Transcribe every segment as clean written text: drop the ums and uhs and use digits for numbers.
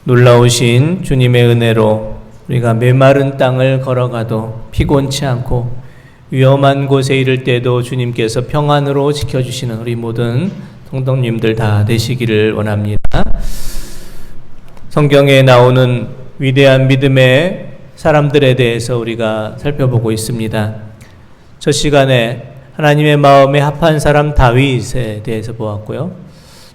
놀라우신 주님의 은혜로 우리가 메마른 땅을 걸어가도 피곤치 않고 위험한 곳에 이를 때도 주님께서 평안으로 지켜주시는 우리 모든 성도님들 다 되시기를 원합니다. 성경에 나오는 위대한 믿음의 사람들에 대해서 우리가 살펴보고 있습니다. 첫 시간에 하나님의 마음에 합한 사람 다윗에 대해서 보았고요.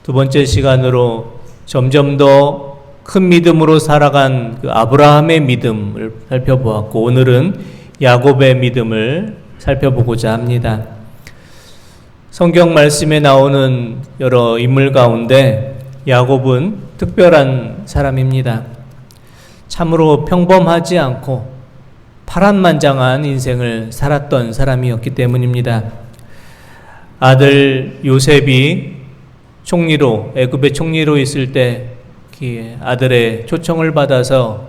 두 번째 시간으로 점점 더 큰 믿음으로 살아간 그 아브라함의 믿음을 살펴보았고, 오늘은 야곱의 믿음을 살펴보고자 합니다. 성경 말씀에 나오는 여러 인물 가운데 야곱은 특별한 사람입니다. 참으로 평범하지 않고 파란만장한 인생을 살았던 사람이었기 때문입니다. 아들 요셉이 총리로, 애굽의 총리로 있을 때 아들의 초청을 받아서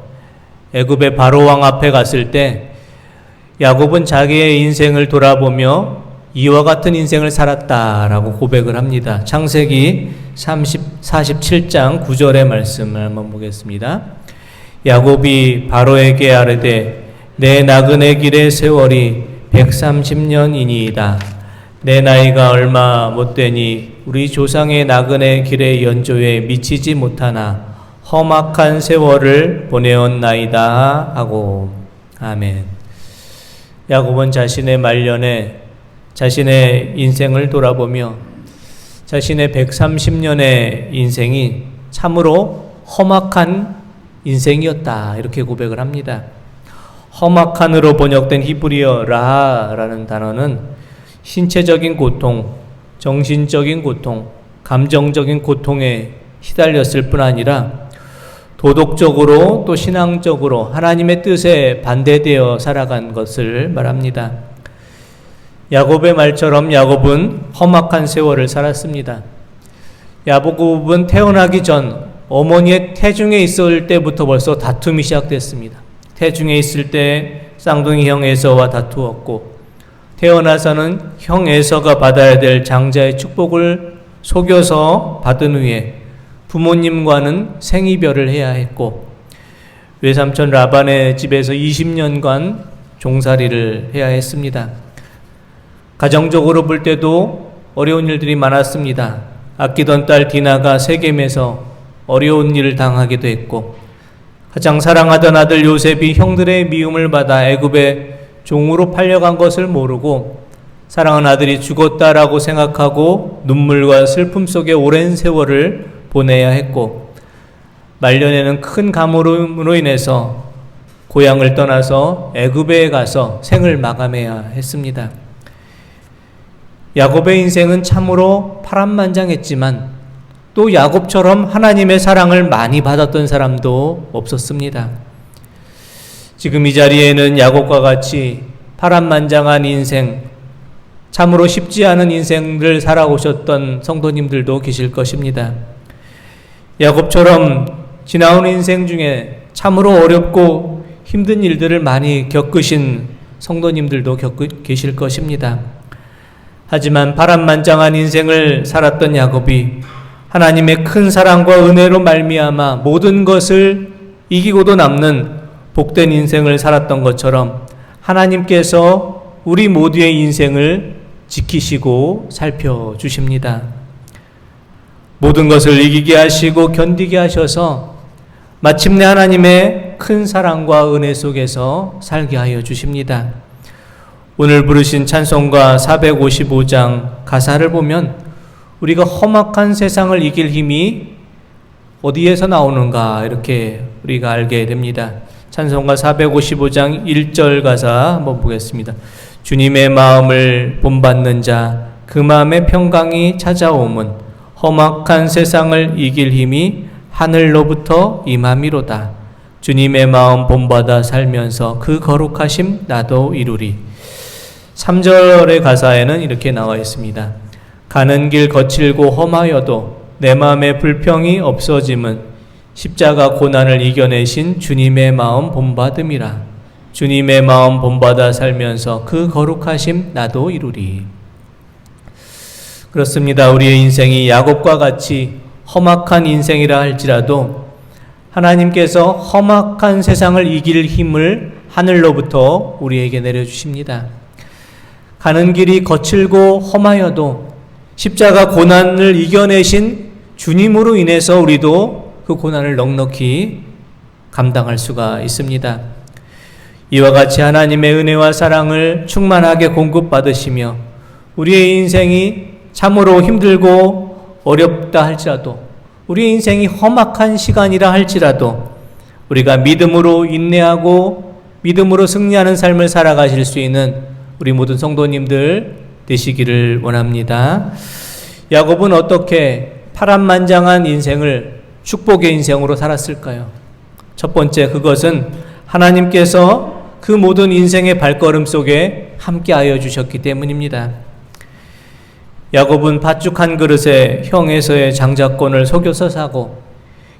애굽의 바로왕 앞에 갔을 때 야곱은 자기의 인생을 돌아보며 이와 같은 인생을 살았다라고 고백을 합니다. 창세기 47장 9절의 말씀을 한번 보겠습니다. 야곱이 바로에게 아뢰되 내 나그네 길의 세월이 130년이니이다. 내 나이가 얼마 못되니 우리 조상의 나그네 길의 연조에 미치지 못하나 험악한 세월을 보내었나이다 하고. 아멘. 야곱은 자신의 말년에 자신의 인생을 돌아보며 자신의 130년의 인생이 참으로 험악한 인생이었다, 이렇게 고백을 합니다. 험악한으로 번역된 히브리어 라하라는 단어는 신체적인 고통, 정신적인 고통, 감정적인 고통에 시달렸을 뿐 아니라 도덕적으로 또 신앙적으로 하나님의 뜻에 반대되어 살아간 것을 말합니다. 야곱의 말처럼 야곱은 험악한 세월을 살았습니다. 야곱은 태어나기 전 어머니의 태중에 있을 때부터 벌써 다툼이 시작됐습니다. 태중에 있을 때 쌍둥이 형 에서와 다투었고, 태어나서는 형 에서가 받아야 될 장자의 축복을 속여서 받은 후에 부모님과는 생이별을 해야 했고, 외삼촌 라반의 집에서 20년간 종살이를 해야 했습니다. 가정적으로 볼 때도 어려운 일들이 많았습니다. 아끼던 딸 디나가 세겜에서 어려운 일을 당하기도 했고, 가장 사랑하던 아들 요셉이 형들의 미움을 받아 애굽에 종으로 팔려간 것을 모르고 사랑하는 아들이 죽었다라고 생각하고 눈물과 슬픔 속에 오랜 세월을 보내야 했고, 말년에는 큰 가뭄으로 인해서 고향을 떠나서 애굽에 가서 생을 마감해야 했습니다. 야곱의 인생은 참으로 파란만장했지만 또 야곱처럼 하나님의 사랑을 많이 받았던 사람도 없었습니다. 지금 이 자리에는 야곱과 같이 파란만장한 인생, 참으로 쉽지 않은 인생을 살아오셨던 성도님들도 계실 것입니다. 야곱처럼 지나온 인생 중에 참으로 어렵고 힘든 일들을 많이 겪으신 성도님들도 계실 것입니다. 하지만 파란만장한 인생을 살았던 야곱이 하나님의 큰 사랑과 은혜로 말미암아 모든 것을 이기고도 남는 복된 인생을 살았던 것처럼 하나님께서 우리 모두의 인생을 지키시고 살펴주십니다. 모든 것을 이기게 하시고 견디게 하셔서 마침내 하나님의 큰 사랑과 은혜 속에서 살게 하여 주십니다. 오늘 부르신 찬송가 455장 가사를 보면 우리가 험악한 세상을 이길 힘이 어디에서 나오는가, 이렇게 우리가 알게 됩니다. 찬송가 455장 1절 가사 한번 보겠습니다. 주님의 마음을 본받는 자, 그 마음의 평강이 찾아오면 험악한 세상을 이길 힘이 하늘로부터 임함이로다. 주님의 마음 본받아 살면서 그 거룩하심 나도 이루리. 3절의 가사에는 이렇게 나와 있습니다. 가는 길 거칠고 험하여도 내 마음에 불평이 없어짐은 십자가 고난을 이겨내신 주님의 마음 본받음이라. 주님의 마음 본받아 살면서 그 거룩하심 나도 이루리. 그렇습니다. 우리의 인생이 야곱과 같이 험악한 인생이라 할지라도 하나님께서 험악한 세상을 이길 힘을 하늘로부터 우리에게 내려주십니다. 가는 길이 거칠고 험하여도 십자가 고난을 이겨내신 주님으로 인해서 우리도 그 고난을 넉넉히 감당할 수가 있습니다. 이와 같이 하나님의 은혜와 사랑을 충만하게 공급받으시며 우리의 인생이 참으로 힘들고 어렵다 할지라도, 우리의 인생이 험악한 시간이라 할지라도 우리가 믿음으로 인내하고 믿음으로 승리하는 삶을 살아가실 수 있는 우리 모든 성도님들 되시기를 원합니다. 야곱은 어떻게 파란만장한 인생을 축복의 인생으로 살았을까요? 첫 번째, 그것은 하나님께서 그 모든 인생의 발걸음 속에 함께하여 주셨기 때문입니다. 야곱은 팥죽 한 그릇에 형 에서의 장자권을 속여서 사고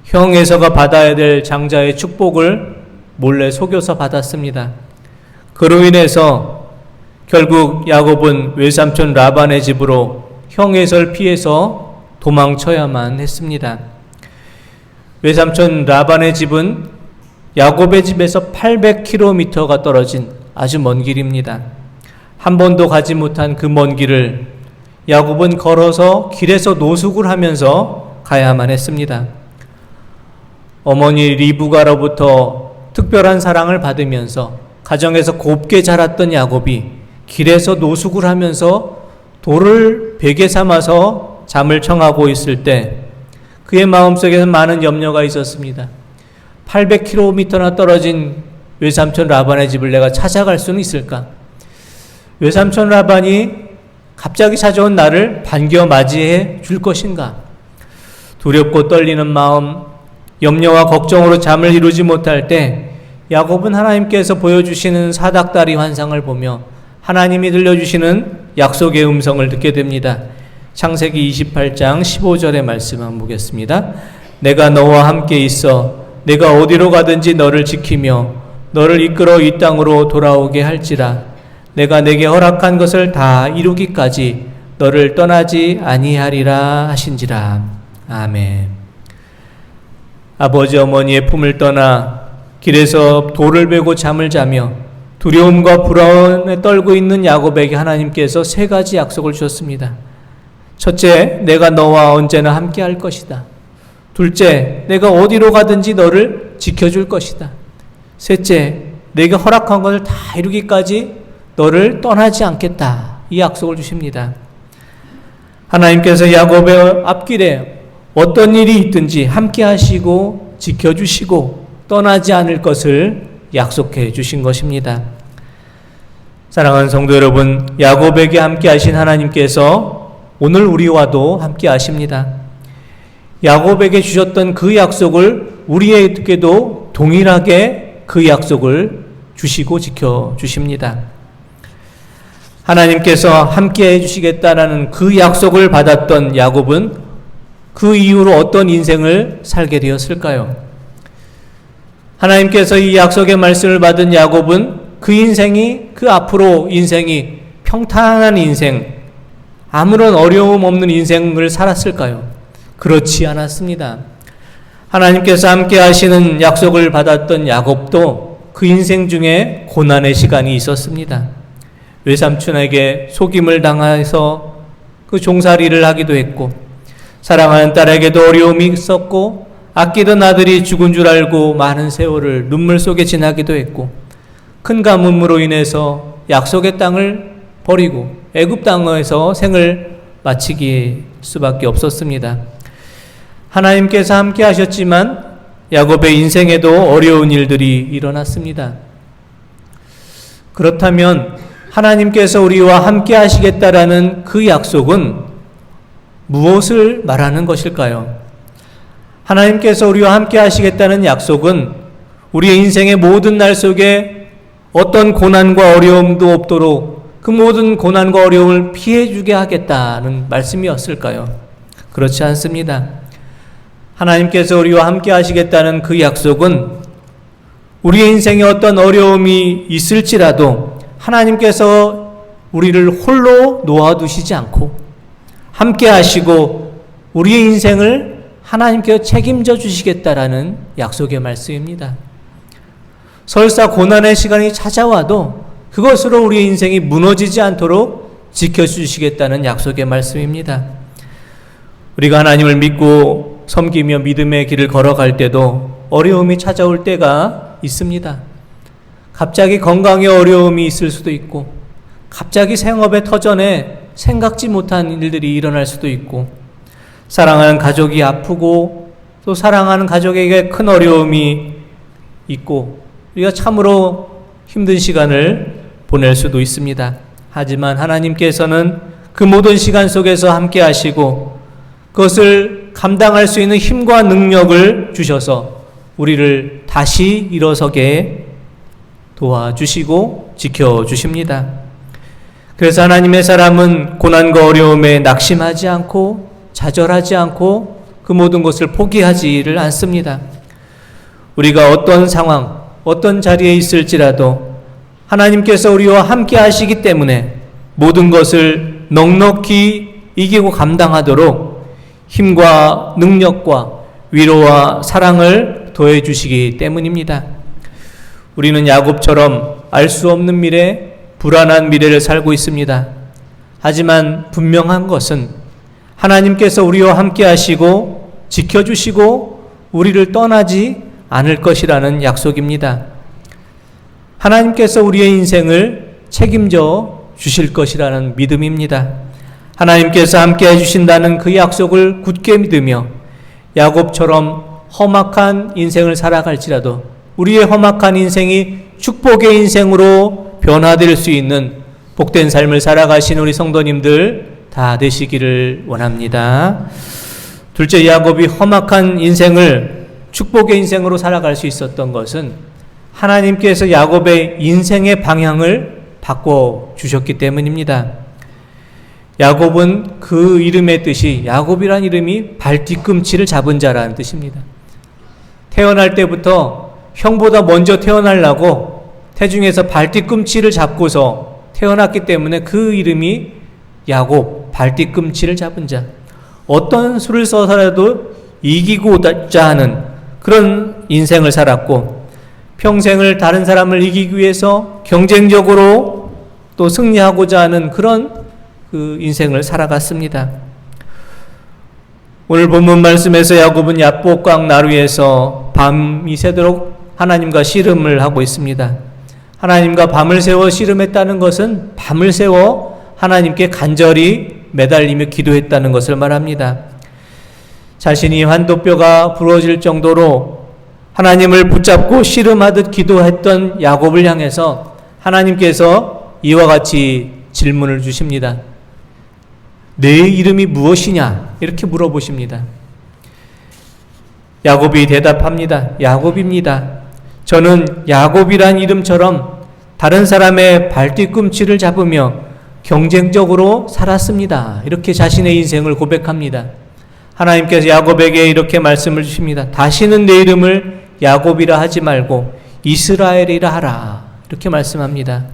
형 에서가 받아야 될 장자의 축복을 몰래 속여서 받았습니다. 그로 인해서 결국 야곱은 외삼촌 라반의 집으로 형 에서를 피해서 도망쳐야만 했습니다. 외삼촌 라반의 집은 야곱의 집에서 800km가 떨어진 아주 먼 길입니다. 한 번도 가지 못한 그 먼 길을 야곱은 걸어서 길에서 노숙을 하면서 가야만 했습니다. 어머니 리브가로부터 특별한 사랑을 받으면서 가정에서 곱게 자랐던 야곱이 길에서 노숙을 하면서 돌을 베개 삼아서 잠을 청하고 있을 때 그의 마음속에는 많은 염려가 있었습니다. 800km나 떨어진 외삼촌 라반의 집을 내가 찾아갈 수는 있을까? 외삼촌 라반이 갑자기 찾아온 나를 반겨 맞이해 줄 것인가? 두렵고 떨리는 마음, 염려와 걱정으로 잠을 이루지 못할 때 야곱은 하나님께서 보여주시는 사닥다리 환상을 보며 하나님이 들려주시는 약속의 음성을 듣게 됩니다. 창세기 28장 15절의 말씀 한번 보겠습니다. 내가 너와 함께 있어 내가 어디로 가든지 너를 지키며 너를 이끌어 이 땅으로 돌아오게 할지라 내가 내게 허락한 것을 다 이루기까지 너를 떠나지 아니하리라 하신지라. 아멘. 아버지 어머니의 품을 떠나 길에서 돌을 베고 잠을 자며 두려움과 불안에 떨고 있는 야곱에게 하나님께서 세 가지 약속을 주셨습니다. 첫째, 내가 너와 언제나 함께 할 것이다. 둘째, 내가 어디로 가든지 너를 지켜줄 것이다. 셋째, 내가 허락한 것을 다 이루기까지 너를 떠나지 않겠다. 이 약속을 주십니다. 하나님께서 야곱의 앞길에 어떤 일이 있든지 함께 하시고 지켜주시고 떠나지 않을 것을 약속해 주신 것입니다. 사랑하는 성도 여러분, 야곱에게 함께 하신 하나님께서 오늘 우리와도 함께 하십니다. 야곱에게 주셨던 그 약속을 우리에게도 동일하게 그 약속을 주시고 지켜주십니다. 하나님께서 함께 해주시겠다라는 그 약속을 받았던 야곱은 그 이후로 어떤 인생을 살게 되었을까요? 하나님께서 이 약속의 말씀을 받은 야곱은 그 앞으로 인생이 평탄한 인생, 아무런 어려움 없는 인생을 살았을까요? 그렇지 않았습니다. 하나님께서 함께 하시는 약속을 받았던 야곱도 그 인생 중에 고난의 시간이 있었습니다. 외삼촌에게 속임을 당해서 그 종살이를 하기도 했고 사랑하는 딸에게도 어려움이 있었고 아끼던 아들이 죽은 줄 알고 많은 세월을 눈물 속에 지나기도 했고 큰 가뭄으로 인해서 약속의 땅을 버리고 애굽 땅에서 생을 마치기 수밖에 없었습니다. 하나님께서 함께 하셨지만 야곱의 인생에도 어려운 일들이 일어났습니다. 그렇다면 하나님께서 우리와 함께 하시겠다라는 그 약속은 무엇을 말하는 것일까요? 하나님께서 우리와 함께 하시겠다는 약속은 우리의 인생의 모든 날 속에 어떤 고난과 어려움도 없도록 그 모든 고난과 어려움을 피해주게 하겠다는 말씀이었을까요? 그렇지 않습니다. 하나님께서 우리와 함께 하시겠다는 그 약속은 우리의 인생에 어떤 어려움이 있을지라도 하나님께서 우리를 홀로 놓아두시지 않고 함께 하시고 우리의 인생을 하나님께서 책임져 주시겠다라는 약속의 말씀입니다. 설사 고난의 시간이 찾아와도 그것으로 우리의 인생이 무너지지 않도록 지켜주시겠다는 약속의 말씀입니다. 우리가 하나님을 믿고 섬기며 믿음의 길을 걸어갈 때도 어려움이 찾아올 때가 있습니다. 갑자기 건강에 어려움이 있을 수도 있고, 갑자기 생업의 터전에 생각지 못한 일들이 일어날 수도 있고, 사랑하는 가족이 아프고 또 사랑하는 가족에게 큰 어려움이 있고, 우리가 참으로 힘든 시간을 보낼 수도 있습니다. 하지만 하나님께서는 그 모든 시간 속에서 함께 하시고 그것을 감당할 수 있는 힘과 능력을 주셔서 우리를 다시 일어서게 도와주시고 지켜주십니다. 그래서 하나님의 사람은 고난과 어려움에 낙심하지 않고 좌절하지 않고 그 모든 것을 포기하지를 않습니다. 우리가 어떤 상황, 어떤 자리에 있을지라도 하나님께서 우리와 함께 하시기 때문에 모든 것을 넉넉히 이기고 감당하도록 힘과 능력과 위로와 사랑을 더해 주시기 때문입니다. 우리는 야곱처럼 알 수 없는 미래, 불안한 미래를 살고 있습니다. 하지만 분명한 것은 하나님께서 우리와 함께 하시고 지켜주시고 우리를 떠나지 않을 것이라는 약속입니다. 하나님께서 우리의 인생을 책임져 주실 것이라는 믿음입니다. 하나님께서 함께 해주신다는 그 약속을 굳게 믿으며 야곱처럼 험악한 인생을 살아갈지라도 우리의 험악한 인생이 축복의 인생으로 변화될 수 있는 복된 삶을 살아가신 우리 성도님들 다 되시기를 원합니다. 둘째, 야곱이 험악한 인생을 축복의 인생으로 살아갈 수 있었던 것은 하나님께서 야곱의 인생의 방향을 바꿔주셨기 때문입니다. 야곱은 그 이름의 뜻이, 야곱이란 이름이 발 뒤꿈치를 잡은 자라는 뜻입니다. 태어날 때부터 형보다 먼저 태어나려고 태중에서 발 뒤꿈치를 잡고서 태어났기 때문에 그 이름이 야곱, 발 뒤꿈치를 잡은 자. 어떤 수를 써서라도 이기고자 하는 그런 인생을 살았고, 평생을 다른 사람을 이기기 위해서 경쟁적으로 또 승리하고자 하는 그런 그 인생을 살아갔습니다. 오늘 본문 말씀에서 야곱은 야복강 나루에서 밤이 새도록 하나님과 씨름을 하고 있습니다. 하나님과 밤을 새워 씨름했다는 것은 밤을 새워 하나님께 간절히 매달리며 기도했다는 것을 말합니다. 자신이 환도뼈가 부러질 정도로 하나님을 붙잡고 씨름하듯 기도했던 야곱을 향해서 하나님께서 이와 같이 질문을 주십니다. 내 이름이 무엇이냐? 이렇게 물어보십니다. 야곱이 대답합니다. 야곱입니다. 저는 야곱이란 이름처럼 다른 사람의 발뒤꿈치를 잡으며 경쟁적으로 살았습니다. 이렇게 자신의 인생을 고백합니다. 하나님께서 야곱에게 이렇게 말씀을 주십니다. 다시는 내 이름을 야곱이라 하지 말고 이스라엘이라 하라. 이렇게 말씀합니다.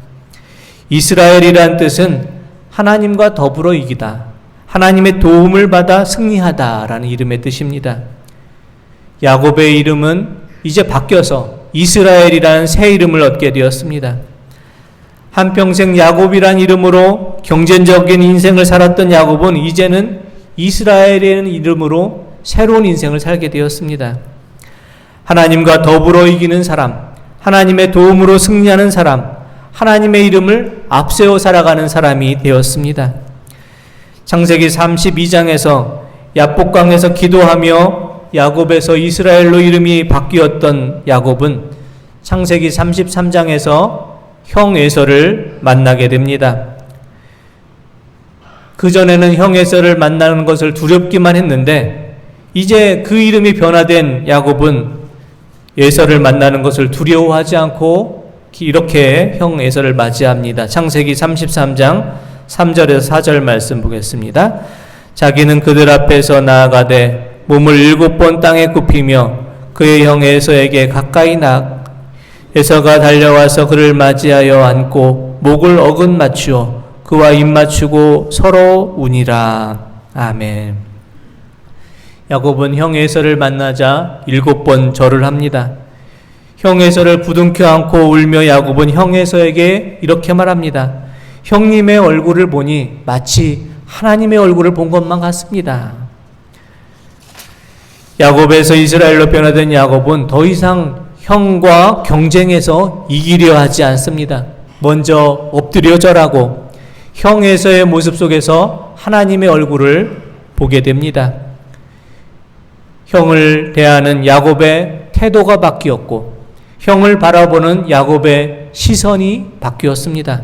이스라엘이란 뜻은 하나님과 더불어 이기다, 하나님의 도움을 받아 승리하다라는 이름의 뜻입니다. 야곱의 이름은 이제 바뀌어서 이스라엘이라는 새 이름을 얻게 되었습니다. 한평생 야곱이란 이름으로 경쟁적인 인생을 살았던 야곱은 이제는 이스라엘이라는 이름으로 새로운 인생을 살게 되었습니다. 하나님과 더불어 이기는 사람, 하나님의 도움으로 승리하는 사람, 하나님의 이름을 앞세워 살아가는 사람이 되었습니다. 창세기 32장에서 야복강에서 기도하며 야곱에서 이스라엘로 이름이 바뀌었던 야곱은 창세기 33장에서 형 에서를 만나게 됩니다. 그전에는 형 에서를 만나는 것을 두렵기만 했는데 이제 그 이름이 변화된 야곱은 에서를 만나는 것을 두려워하지 않고 이렇게 형 에서를 맞이합니다. 창세기 33장 3절에서 4절 말씀 보겠습니다. 자기는 그들 앞에서 나아가되 몸을 7번 땅에 굽히며 그의 형 에서에게 가까이 에서가 달려와서 그를 맞이하여 안고 목을 어긋 맞추어 그와 입 맞추고 서로 우니라. 아멘. 야곱은 형 에서를 만나자 7번 절을 합니다. 형 에서를 부둥켜 안고 울며 야곱은 형 에서에게 이렇게 말합니다. 형님의 얼굴을 보니 마치 하나님의 얼굴을 본 것만 같습니다. 야곱에서 이스라엘로 변화된 야곱은 더 이상 형과 경쟁해서 이기려 하지 않습니다. 먼저 엎드려 절하고 형 에서의 모습 속에서 하나님의 얼굴을 보게 됩니다. 형을 대하는 야곱의 태도가 바뀌었고 형을 바라보는 야곱의 시선이 바뀌었습니다.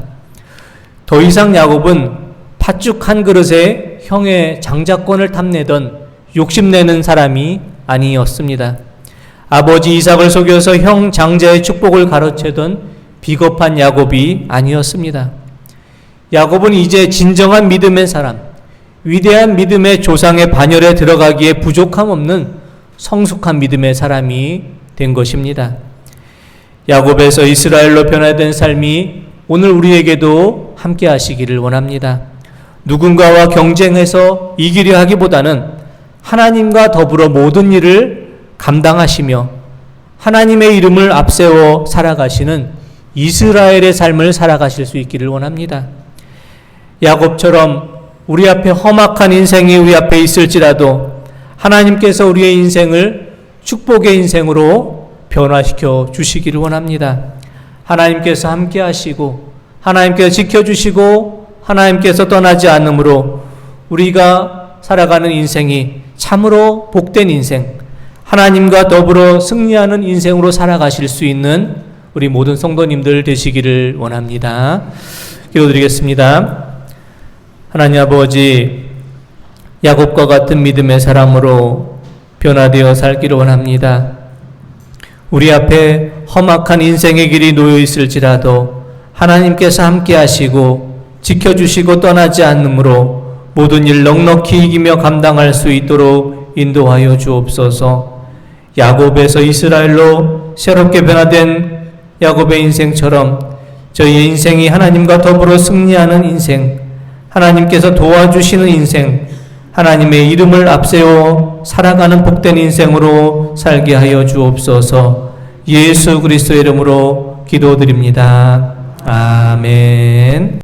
더 이상 야곱은 팥죽 한 그릇에 형의 장자권을 탐내던 욕심내는 사람이 아니었습니다. 아버지 이삭을 속여서 형 장자의 축복을 가로채던 비겁한 야곱이 아니었습니다. 야곱은 이제 진정한 믿음의 사람, 위대한 믿음의 조상의 반열에 들어가기에 부족함 없는 성숙한 믿음의 사람이 된 것입니다. 야곱에서 이스라엘로 변화된 삶이 오늘 우리에게도 함께 하시기를 원합니다. 누군가와 경쟁해서 이기려 하기보다는 하나님과 더불어 모든 일을 감당하시며 하나님의 이름을 앞세워 살아가시는 이스라엘의 삶을 살아가실 수 있기를 원합니다. 야곱처럼 우리 앞에 험악한 인생이 우리 앞에 있을지라도 하나님께서 우리의 인생을 축복의 인생으로 변화시켜 주시기를 원합니다. 하나님께서 함께 하시고 하나님께서 지켜주시고 하나님께서 떠나지 않으므로 우리가 살아가는 인생이 참으로 복된 인생, 하나님과 더불어 승리하는 인생으로 살아가실 수 있는 우리 모든 성도님들 되시기를 원합니다. 기도드리겠습니다. 하나님 아버지, 야곱과 같은 믿음의 사람으로 변화되어 살기를 원합니다. 우리 앞에 험악한 인생의 길이 놓여 있을지라도 하나님께서 함께 하시고 지켜주시고 떠나지 않으므로 모든 일 넉넉히 이기며 감당할 수 있도록 인도하여 주옵소서. 야곱에서 이스라엘로 새롭게 변화된 야곱의 인생처럼 저희의 인생이 하나님과 더불어 승리하는 인생, 하나님께서 도와주시는 인생, 하나님의 이름을 앞세워 살아가는 복된 인생으로 살게 하여 주옵소서. 예수 그리스도의 이름으로 기도드립니다. 아멘.